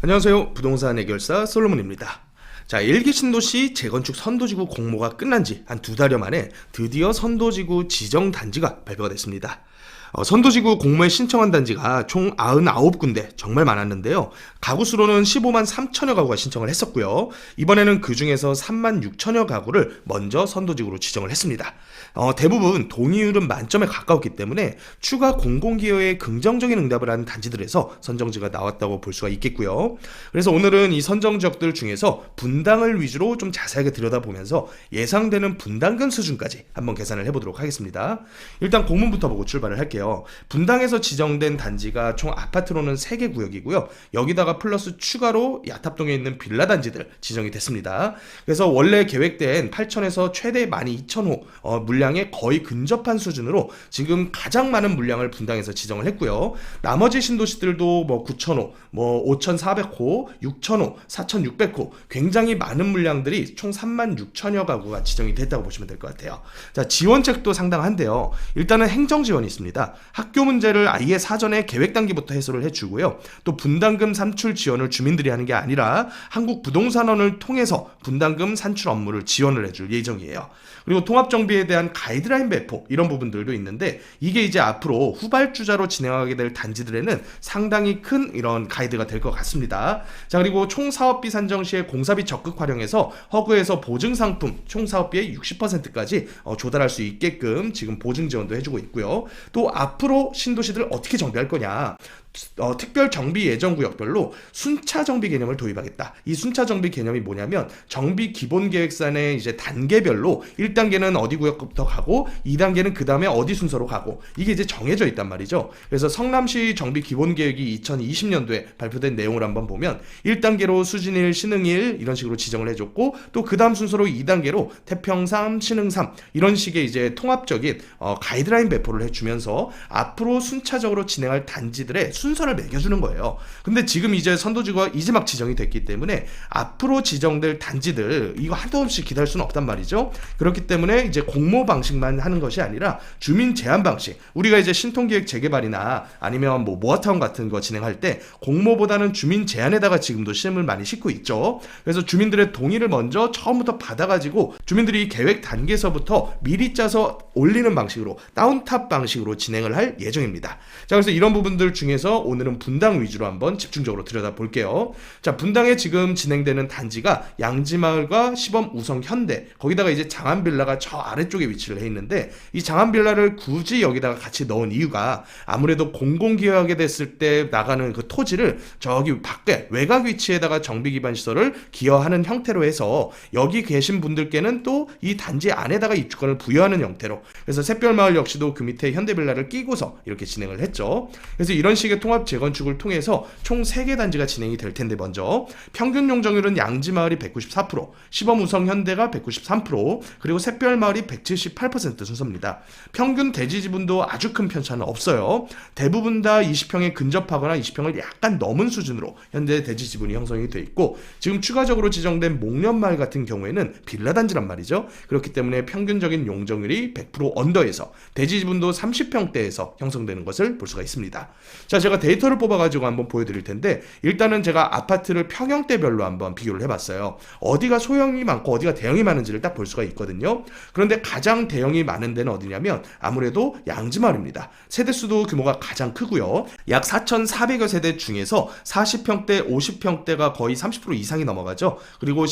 안녕하세요. 부동산 해결사 솔로몬입니다. 자, 일기 신도시 재건축 선도지구 공모가 끝난 지 한 2달여 만에 드디어 선도지구 지정 단지가 발표가 됐습니다. 선도지구 공모에 신청한 단지가 총 99군데 정말 많았는데요. 가구 수로는 15만 3천여 가구가 신청을 했었고요. 이번에는 그 중에서 3만 6천여 가구를 먼저 선도지구로 지정을 했습니다. 대부분 동의율은 만점에 가까웠기 때문에 추가 공공기여에 긍정적인 응답을 한 단지들에서 선정지가 나왔다고 볼 수가 있겠고요. 그래서 오늘은 이 선정 지역들 중에서 분당을 위주로 좀 자세하게 들여다보면서 예상되는 분담금 수준까지 한번 계산을 해보도록 하겠습니다. 일단 공문부터 보고 출발을 할게요. 분당에서 지정된 단지가 총 아파트로는 3개 구역이고요. 여기다가 플러스 추가로 야탑동에 있는 빌라 단지들 지정이 됐습니다. 그래서 원래 계획된 8천에서 최대 12,000호 물량에 거의 근접한 수준으로 지금 가장 많은 물량을 분당에서 지정을 했고요. 나머지 신도시들도 9,000호, 5,400호, 6,000호, 4,600호 굉장히 많은 물량들이 총 3만 6천여 가구가 지정이 됐다고 보시면 될 것 같아요. 자, 지원책도 상당한데요. 일단은 행정지원이 있습니다. 학교 문제를 아예 사전에 계획 단계부터 해소를 해주고요. 또 분담금 산출 지원을 주민들이 하는 게 아니라 한국부동산원을 통해서 분담금 산출 업무를 지원을 해줄 예정이에요. 그리고 통합정비에 대한 가이드라인 배포 이런 부분들도 있는데 이게 이제 앞으로 후발주자로 진행하게 될 단지들에는 상당히 큰 이런 가이드가 될 것 같습니다. 자, 그리고 총 사업비 산정 시에 공사비 적극 활용해서 허그에서 보증 상품 총 사업비의 60%까지 조달할 수 있게끔 지금 보증 지원도 해주고 있고요. 또 앞으로 신도시들 어떻게 정비할 거냐, 특별 정비 예정 구역별로 순차 정비 개념을 도입하겠다. 이 순차 정비 개념이 뭐냐면 정비 기본 계획산의 이제 단계별로 1단계는 어디 구역부터 가고 2단계는 그 다음에 어디 순서로 가고 이게 이제 정해져 있단 말이죠. 그래서 성남시 정비 기본 계획이 2020년도에 발표된 내용을 한번 보면 1단계로 수진일, 신흥일 이런 식으로 지정을 해줬고 또 그 다음 순서로 2단계로 태평3, 신흥3 이런 식의 이제 통합적인 가이드라인 배포를 해주면서 앞으로 순차적으로 진행할 단지들의 순서를 매겨주는 거예요. 근데 지금 이제 선도지구가 이제 막 지정이 됐기 때문에 앞으로 지정될 단지들 이거 한도 없이 기다릴 수는 없단 말이죠. 그렇기 때문에 이제 공모 방식만 하는 것이 아니라 주민 제한 방식, 우리가 이제 신통기획 재개발이나 아니면 모아타운 같은 거 진행할 때 공모보다는 주민 제한에다가 지금도 심을 많이 싣고 있죠. 그래서 주민들의 동의를 먼저 처음부터 받아가지고 주민들이 계획 단계에서부터 미리 짜서 올리는 방식으로 다운탑 방식으로 진행을 할 예정입니다. 자, 그래서 이런 부분들 중에서 오늘은 분당 위주로 한번 집중적으로 들여다볼게요. 자, 분당에 지금 진행되는 단지가 양지마을과 시범 우성 현대, 거기다가 이제 장안빌라가 저 아래쪽에 위치를 해 있는데 이 장안빌라를 굳이 여기다가 같이 넣은 이유가 아무래도 공공기여하게 됐을 때 나가는 그 토지를 저기 밖에 외곽 위치에다가 정비기반 시설을 기여하는 형태로 해서 여기 계신 분들께는 또 이 단지 안에다가 입주권을 부여하는 형태로, 그래서 샛별마을 역시도 그 밑에 현대빌라를 끼고서 이렇게 진행을 했죠. 그래서 이런 식의 통합 재건축을 통해서 총 3개 단지가 진행이 될 텐데, 먼저 평균 용적률은 양지마을이 194%, 시범우성현대가 193%, 그리고 샛별마을이 178% 순서입니다. 평균 대지 지분도 아주 큰 편차는 없어요. 대부분 다 20평에 근접하거나 20평을 약간 넘은 수준으로 현재 대지 지분이 형성이 돼 있고, 지금 추가적으로 지정된 목련마을 같은 경우에는 빌라 단지란 말이죠. 그렇기 때문에 평균적인 용적률이 100% 언더에서 대지 지분도 30평대에서 형성되는 것을 볼 수가 있습니다. 자, 제가 데이터를 뽑아가지고 한번 보여드릴 텐데, 일단은 제가 아파트를 평형대별로 한번 비교를 해봤어요. 어디가 소형이 많고 어디가 대형이 많은지를 딱 볼 수가 있거든요. 그런데 가장 대형이 많은 데는 어디냐면 아무래도 양지마을입니다. 세대수도 규모가 가장 크고요. 약 4,400여 세대 중에서 40평대, 50평대가 거의 30% 이상이 넘어가죠. 그리고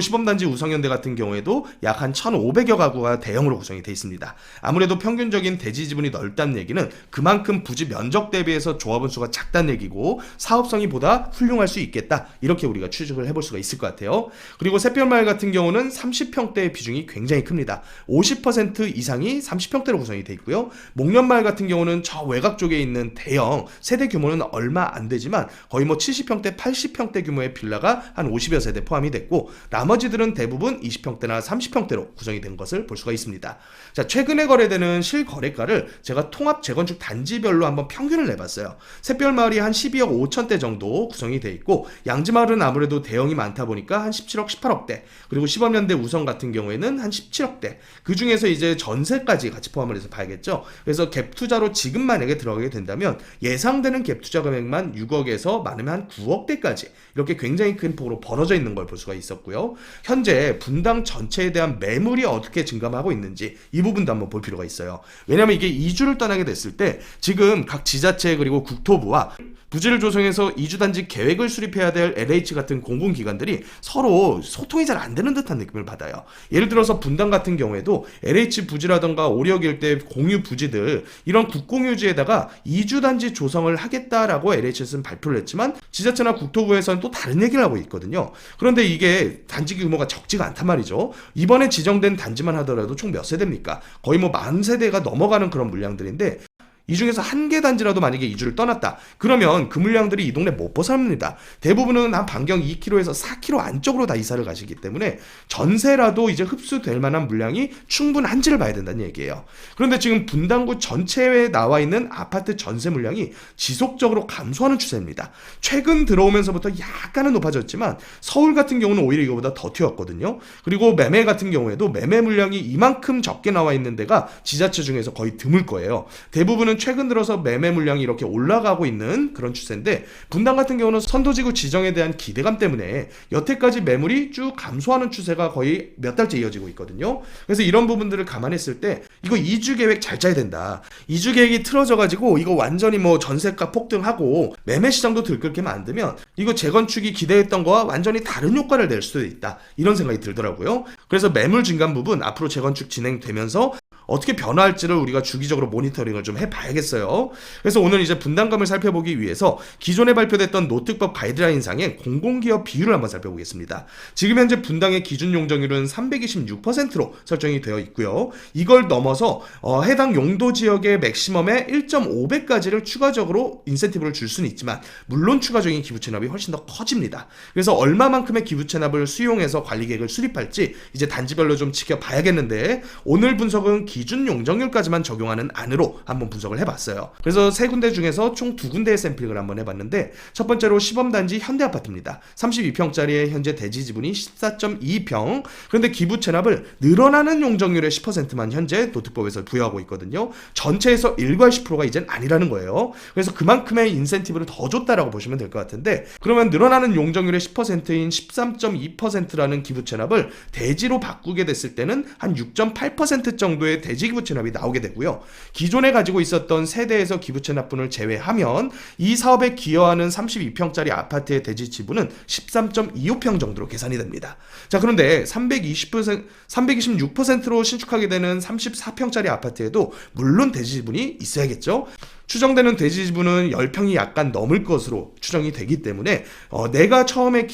시범단지 우성현대 같은 경우에도 약 한 1,500여 가구가 대형으로 구성이 되어 있습니다. 아무래도 평균적인 대지 지분이 넓다는 얘기는 그만큼 부지 면적 대비해서 조합원 수가 작다는 얘기고 사업성이 보다 훌륭할 수 있겠다, 이렇게 우리가 추측을 해볼 수가 있을 것 같아요. 그리고 샛별마을 같은 경우는 30평대의 비중이 굉장히 큽니다. 50% 이상이 30평대로 구성이 되어 있고요. 목련마을 같은 경우는 저 외곽 쪽에 있는 대형, 세대 규모는 얼마 안 되지만 거의 70평대, 80평대 규모의 빌라가 한 50여 세대 포함이 됐고, 나머지들은 대부분 20평대나 30평대로 구성이 된 것을 볼 수가 있습니다. 자, 최근에 거래되는 실거래가를 제가 통합 재건축 단지별로 한번 평균을 내봤어요. 해봤어요. 샛별마을이 한 12억 5천대 정도 구성이 돼 있고, 양지마을은 아무래도 대형이 많다 보니까 한 17억 18억대, 그리고 시범현대 우성 같은 경우에는 한 17억대, 그 중에서 이제 전세까지 같이 포함을 해서 봐야겠죠. 그래서 갭 투자로 지금 만약에 들어가게 된다면 예상되는 갭 투자 금액만 6억에서 많으면 한 9억대까지 이렇게 굉장히 큰 폭으로 벌어져 있는 걸 볼 수가 있었고요. 현재 분당 전체에 대한 매물이 어떻게 증감하고 있는지 이 부분도 한번 볼 필요가 있어요. 왜냐하면 이게 이주를 떠나게 됐을 때 지금 각 지자체 그리고 국토부와 부지를 조성해서 이주단지 계획을 수립해야 될 LH 같은 공공기관들이 서로 소통이 잘 안 되는 듯한 느낌을 받아요. 예를 들어서 분당 같은 경우에도 LH 부지라던가 오리역 일대 공유 부지들, 이런 국공유지에다가 이주단지 조성을 하겠다라고 LH에서는 발표를 했지만 지자체나 국토부에서는 또 다른 얘기를 하고 있거든요. 그런데 이게 단지 규모가 적지가 않단 말이죠. 이번에 지정된 단지만 하더라도 총 몇 세대입니까? 거의 뭐 10,000세대가 넘어가는 그런 물량들인데, 이 중에서 한 개 단지라도 만약에 이주를 떠났다, 그러면 그 물량들이 이 동네 못 벗어납니다. 대부분은 한 반경 2km에서 4km 안쪽으로 다 이사를 가시기 때문에 전세라도 이제 흡수될 만한 물량이 충분한지를 봐야 된다는 얘기예요. 그런데 지금 분당구 전체에 나와 있는 아파트 전세 물량이 지속적으로 감소하는 추세입니다. 최근 들어오면서부터 약간은 높아졌지만 서울 같은 경우는 오히려 이거보다 더 튀었거든요. 그리고 매매 같은 경우에도 매매 물량이 이만큼 적게 나와 있는 데가 지자체 중에서 거의 드물 거예요. 대부분은 최근 들어서 매매 물량이 이렇게 올라가고 있는 그런 추세인데, 분당 같은 경우는 선도지구 지정에 대한 기대감 때문에 여태까지 매물이 쭉 감소하는 추세가 거의 몇 달째 이어지고 있거든요. 그래서 이런 부분들을 감안했을 때 이거 이주 계획 잘 짜야 된다. 이주 계획이 틀어져 가지고 이거 완전히 뭐 전세가 폭등하고 매매 시장도 들끓게 만들면 이거 재건축이 기대했던 거와 완전히 다른 효과를 낼 수도 있다, 이런 생각이 들더라고요. 그래서 매물 증감 부분 앞으로 재건축 진행되면서 어떻게 변화할지를 우리가 주기적으로 모니터링을 좀 해봐야겠어요. 그래서 오늘 이제 분담감을 살펴보기 위해서 기존에 발표됐던 노특법 가이드라인상의 공공기업 비율을 한번 살펴보겠습니다. 지금 현재 분당의 기준 용적률은 326%로 설정이 되어 있고요. 이걸 넘어서 해당 용도 지역의 맥시멈의 1.5배까지를 추가적으로 인센티브를 줄 수는 있지만, 물론 추가적인 기부 체납이 훨씬 더 커집니다. 그래서 얼마만큼의 기부 체납을 수용해서 관리 계획을 수립할지 이제 단지별로 좀 지켜봐야겠는데, 오늘 분석은 기준 용적률까지만 적용하는 안으로 한번 분석을 해봤어요. 그래서 세 군데 중에서 총 두 군데의 샘플링을 한번 해봤는데, 첫 번째로 시범단지 현대아파트입니다. 32평짜리의 현재 대지 지분이 14.2평. 그런데 기부 체납을 늘어나는 용적률의 10%만 현재 노특법에서 부여하고 있거든요. 전체에서 일괄 10%가 이젠 아니라는 거예요. 그래서 그만큼의 인센티브를 더 줬다라고 보시면 될 것 같은데, 그러면 늘어나는 용적률의 10%인 13.2%라는 기부 체납을 대지로 바꾸게 됐을 때는 한 6.8% 정도의 대지 기부 체납이 나오게 되고요. 기존에 가지고 있었던 세대에서 기부 체납분을 제외하면 이 사업에 기여하는 32평짜리 아파트의 대지 지분은 13.25평 정도로 계산이 됩니다. 자, 그런데 326%로 신축하게 되는 34평짜리 아파트에도 물론 대지 지분이 있어야겠죠. 추정되는 대지 지분은 10평이 약간 넘을 것으로 추정이 되기 때문에 내가 처음에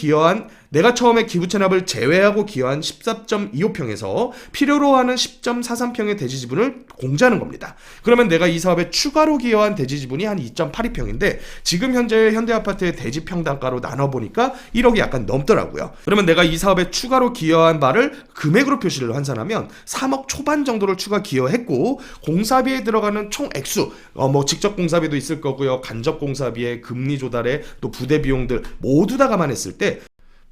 기부 체납을 제외하고 기여한 14.25평에서 필요로 하는 10.43평의 대지 지분을 공제하는 겁니다. 그러면 내가 이 사업에 추가로 기여한 대지 지분이 한 2.82평인데 지금 현재 현대아파트의 대지 평당가로 나눠보니까 1억이 약간 넘더라고요. 그러면 내가 이 사업에 추가로 기여한 바를 금액으로 표시를 환산하면 3억 초반 정도를 추가 기여했고, 공사비에 들어가는 총 액수, 직접 공사비도 있을 거고요, 간접 공사비에 금리 조달에 또 부대 비용들 모두 다 감안했을 때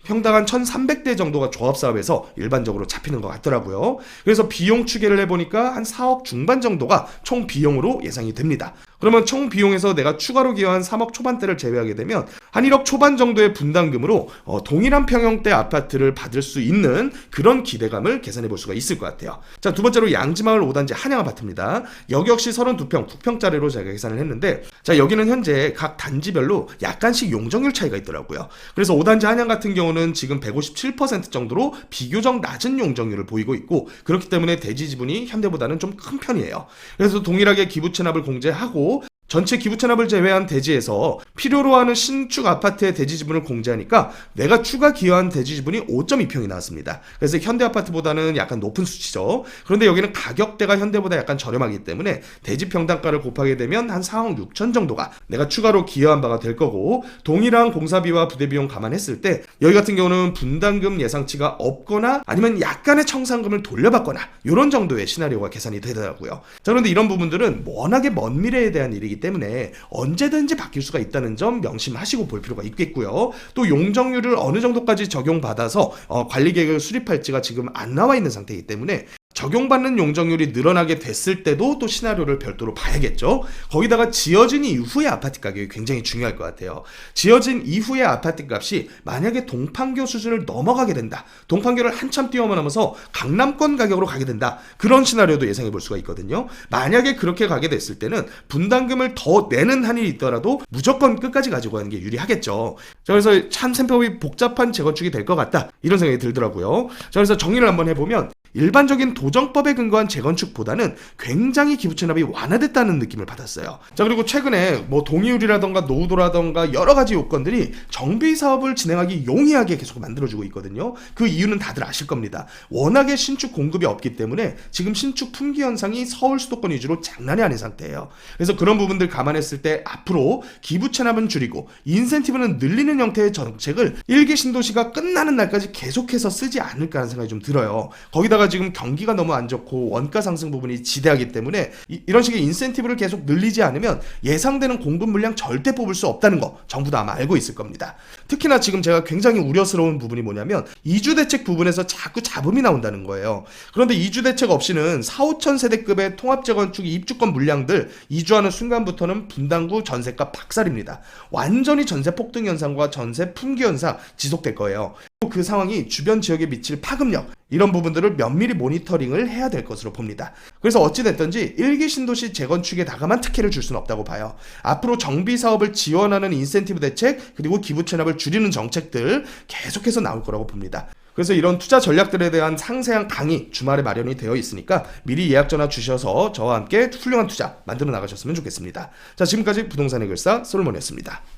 평당 한 1,300대 정도가 조합사업에서 일반적으로 잡히는 것 같더라고요. 그래서 비용 추계를 해보니까 한 4억 중반 정도가 총 비용으로 예상이 됩니다. 그러면 총 비용에서 내가 추가로 기여한 3억 초반대를 제외하게 되면 한 1억 초반 정도의 분담금으로 동일한 평형대 아파트를 받을 수 있는 그런 기대감을 계산해 볼 수가 있을 것 같아요. 자, 두 번째로 양지마을 5단지 한양 아파트입니다. 여기 역시 32평 9평짜리로 제가 계산을 했는데, 자, 여기는 현재 각 단지별로 약간씩 용적률 차이가 있더라고요. 그래서 5단지 한양 같은 경우는 지금 157% 정도로 비교적 낮은 용적률을 보이고 있고, 그렇기 때문에 대지 지분이 현대보다는 좀 큰 편이에요. 그래서 동일하게 기부 체납을 공제하고 전체 기부 체납을 제외한 대지에서 필요로 하는 신축 아파트의 대지 지분을 공제하니까 내가 추가 기여한 대지 지분이 5.2평이 나왔습니다. 그래서 현대 아파트보다는 약간 높은 수치죠. 그런데 여기는 가격대가 현대보다 약간 저렴하기 때문에 대지 평당가를 곱하게 되면 한 4억 6천 정도가 내가 추가로 기여한 바가 될 거고, 동일한 공사비와 부대 비용 감안했을 때 여기 같은 경우는 분담금 예상치가 없거나 아니면 약간의 청산금을 돌려받거나 이런 정도의 시나리오가 계산이 되더라고요. 자, 그런데 이런 부분들은 워낙에 먼 미래에 대한 일이기 상태이기 때문에 언제든지 바뀔 수가 있다는 점 명심하시고 볼 필요가 있겠고요. 또 용적률을 어느 정도까지 적용받아서 관리 계획을 수립할지가 지금 안 나와 있는 상태이기 때문에 적용받는 용적률이 늘어나게 됐을 때도 또 시나리오를 별도로 봐야겠죠. 거기다가 지어진 이후의 아파트 가격이 굉장히 중요할 것 같아요. 지어진 이후의 아파트 값이 만약에 동판교 수준을 넘어가게 된다. 동판교를 한참 뛰어넘어서 강남권 가격으로 가게 된다. 그런 시나리오도 예상해 볼 수가 있거든요. 만약에 그렇게 가게 됐을 때는 분담금을 더 내는 한이 있더라도 무조건 끝까지 가지고 가는 게 유리하겠죠. 자, 그래서 참 셈법이 복잡한 재건축이 될 것 같다. 이런 생각이 들더라고요. 자, 그래서 정리를 한번 해보면 일반적인 도정법에 근거한 재건축보다는 굉장히 기부 체납이 완화됐다는 느낌을 받았어요. 자, 그리고 최근에 뭐 동의율이라던가 노후도라던가 여러 가지 요건들이 정비 사업을 진행하기 용이하게 계속 만들어주고 있거든요. 그 이유는 다들 아실 겁니다. 워낙에 신축 공급이 없기 때문에 지금 신축 품귀 현상이 서울 수도권 위주로 장난이 아닌 상태예요. 그래서 그런 부분들 감안했을 때 앞으로 기부 체납은 줄이고 인센티브는 늘리는 형태의 정책을 1기 신도시가 끝나는 날까지 계속해서 쓰지 않을까 하는 생각이 좀 들어요. 거기다가 지금 경기가 너무 안 좋고 원가 상승 부분이 지대하기 때문에 이런 식의 인센티브를 계속 늘리지 않으면 예상되는 공급 물량 절대 뽑을 수 없다는 거 정부도 아마 알고 있을 겁니다. 특히나 지금 제가 굉장히 우려스러운 부분이 뭐냐면 이주대책 부분에서 자꾸 잡음이 나온다는 거예요. 그런데 이주대책 없이는 4, 5천 세대급의 통합재건축 입주권 물량들 이주하는 순간부터는 분당구 전세가 박살입니다. 완전히 전세 폭등 현상과 전세 품귀 현상 지속될 거예요. 그 상황이 주변 지역에 미칠 파급력 이런 부분들을 면밀히 모니터링을 해야 될 것으로 봅니다. 그래서 어찌됐든지 1기 신도시 재건축에 나가만 특혜를 줄 수는 없다고 봐요. 앞으로 정비 사업을 지원하는 인센티브 대책 그리고 기부 체납을 줄이는 정책들 계속해서 나올 거라고 봅니다. 그래서 이런 투자 전략들에 대한 상세한 강의 주말에 마련이 되어 있으니까 미리 예약 전화 주셔서 저와 함께 훌륭한 투자 만들어 나가셨으면 좋겠습니다. 자, 지금까지 부동산 해결사 솔로몬이었습니다.